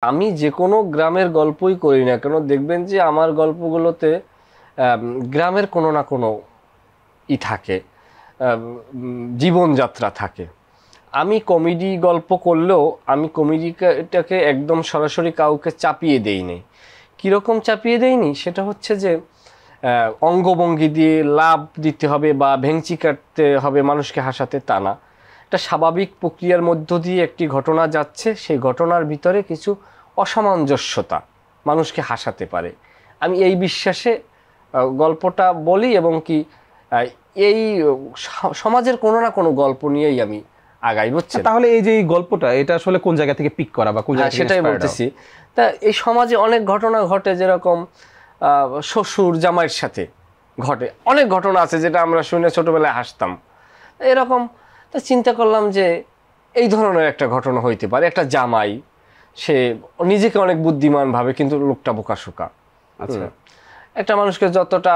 আমি যে কোনো গ্রামের গল্পই করি না কেন, দেখবেন যে আমার গল্পগুলোতে গ্রামের কোনো না কোনো থাকে, জীবনযাত্রা থাকে। আমি কমেডি গল্প করলেও আমি কমেডিটাকে একদম সরাসরি কাউকে চাপিয়ে দেইনি। কীরকম চাপিয়ে দেইনি সেটা হচ্ছে যে অঙ্গভঙ্গি দিয়ে লাভ দিতে হবে বা ভেংচি কাটতে হবে মানুষকে হাসাতে, তা না। একটা স্বাভাবিক প্রক্রিয়ার মধ্য দিয়ে একটি ঘটনা যাচ্ছে, সেই ঘটনার ভিতরে কিছু অসামঞ্জস্যতা মানুষকে হাসাতে পারে। আমি এই বিশ্বাসে গল্পটা বলি এবং কি এই সমাজের কোনো না কোনো গল্প নিয়েই আমি আগাই, বুঝছেন? তাহলে এই যে এই গল্পটা, এটা আসলে কোন জায়গা থেকে পিক করা বা কোন জায়গা থেকে সেটাই বলতেছি। তা এই সমাজে অনেক ঘটনা ঘটে, যেরকম শ্বশুর জামাইয়ের সাথে ঘটে, অনেক ঘটনা আছে যেটা আমরা শুনে ছোটবেলায় হাসতাম এরকম। তা চিন্তা করলাম যে এই ধরনের একটা ঘটনা হইতে পারে। একটা জামাই, সে নিজেকে অনেক বুদ্ধিমান ভাবে কিন্তু লোকটা বোকাশোকা। আচ্ছা, একটা মানুষকে যতটা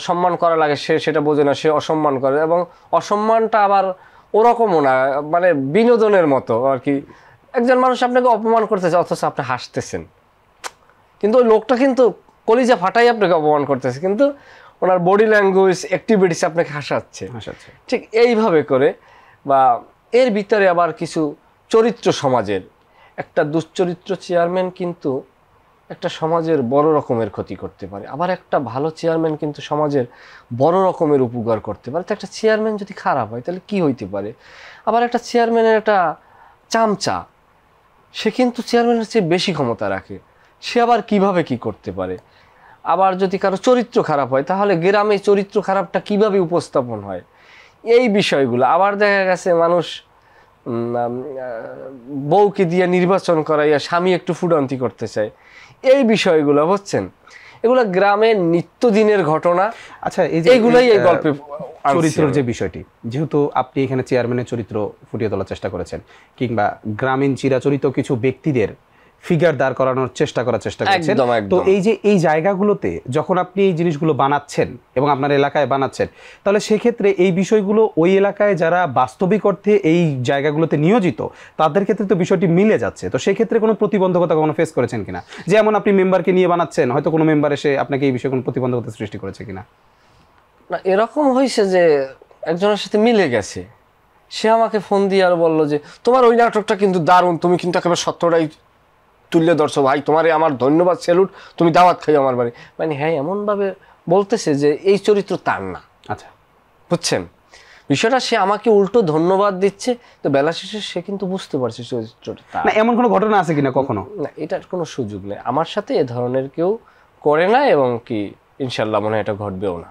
সম্মান করা লাগে সে সেটা বোঝে না, সে অসম্মান করে, এবং অসম্মানটা আবার ওরকমও না, মানে বিনোদনের মতো আর কি। একজন মানুষ আপনাকে অপমান করতেছে অথচ আপনি হাসতেছেন, কিন্তু ওই লোকটা কিন্তু কলিজা ফাটাই আপনাকে অপমান করতেছে, কিন্তু ওনার বডি ল্যাঙ্গুয়েজ অ্যাক্টিভিটিস আপনাকে হাসাচ্ছে। ঠিক এইভাবে করে, বা এর ভিতরে আবার কিছু চরিত্র সমাজের, একটা দুশ্চরিত্র চেয়ারম্যান কিন্তু একটা সমাজের বড় রকমের ক্ষতি করতে পারে, আবার একটা ভালো চেয়ারম্যান কিন্তু সমাজের বড় রকমের উপকার করতে পারে। তো একটা চেয়ারম্যান যদি খারাপ হয় তাহলে কি হইতে পারে? আবার একটা চেয়ারম্যানের একটা চামচা, সে কিন্তু চেয়ারম্যানের চেয়ে বেশি ক্ষমতা রাখে, সে আবার কিভাবে কি করতে পারে? আবার যদি কারো চরিত্র খারাপ হয় তাহলে গ্রামে চরিত্র খারাপটা কিভাবে উপস্থাপন হয়, এই বিষয়গুলো। আবার দেখা গেছে মানুষ বউকে দিয়ে নির্বাচন করাইয়া স্বামী একটু ফুডান্তি করতে চায়, এই বিষয়গুলো বুঝছেন, এগুলো গ্রামের নিত্যদিনের ঘটনা। আচ্ছা, এইগুলাই এই গল্পে চরিত্রের যে বিষয়টি, যেহেতু আপনি এখানে চেয়ারম্যানের চরিত্র ফুটিয়ে তোলার চেষ্টা করেছেন, কিংবা গ্রামীণ চিরাচরিত কিছু ব্যক্তিদের ফিগার দাঁড় করানোর চেষ্টা করেছেন, তো এই যে এই জায়গাগুলোতে যখন আপনি এই জিনিসগুলো বানাচ্ছেন এবং আপনার এলাকায় বানাচ্ছেন, তাহলে সেক্ষেত্রে এই বিষয়গুলো ওই এলাকায় যারা বাস্তবিক অর্থে এই জায়গাগুলোতে নিয়োজিত তাদের ক্ষেত্রে তো বিষয়টি মিলে যাচ্ছে। তো সেক্ষেত্রে কোনো প্রতিবন্ধকতা কখনো ফেস করেছেন কিনা? যেমন আপনি মেম্বারকে নিয়ে বানাচ্ছেন, হয়তো কোনো মেম্বার এসে আপনাকে এই বিষয়ে কোনো প্রতিবন্ধকতা সৃষ্টি করেছে কিনা? না, এরকম হয়েছে যে একজনের সাথে মিলে গেছে, সে আমাকে ফোন দিয়ে আর বললো যে তোমার ওই নাটকটা কিন্তু দারুণ, তুমি কিন্তু একেবারে সত্যটাই তুলে ধরছো ভাই, তোমারে আমার ধন্যবাদ, স্যালুট, তুমি দাওয়াত খাই আমার বাড়ি। মানে হ্যাঁ, এমনভাবে বলতেছে যে এই চরিত্র তার না। আচ্ছা, বুঝছেন বিষয়টা? সে আমাকে উল্টো ধন্যবাদ দিচ্ছে, তো বেলা শেষে সে কিন্তু বুঝতে পারছে চরিত্রটা। না, এমন কোনো ঘটনা আছে কিনা কখনো? না, এটার কোনো সুযোগ নেই। আমার সাথে এ ধরনের কেউ করে না, এবং কি ইনশাল্লাহ মনে হয় এটা ঘটবেও না।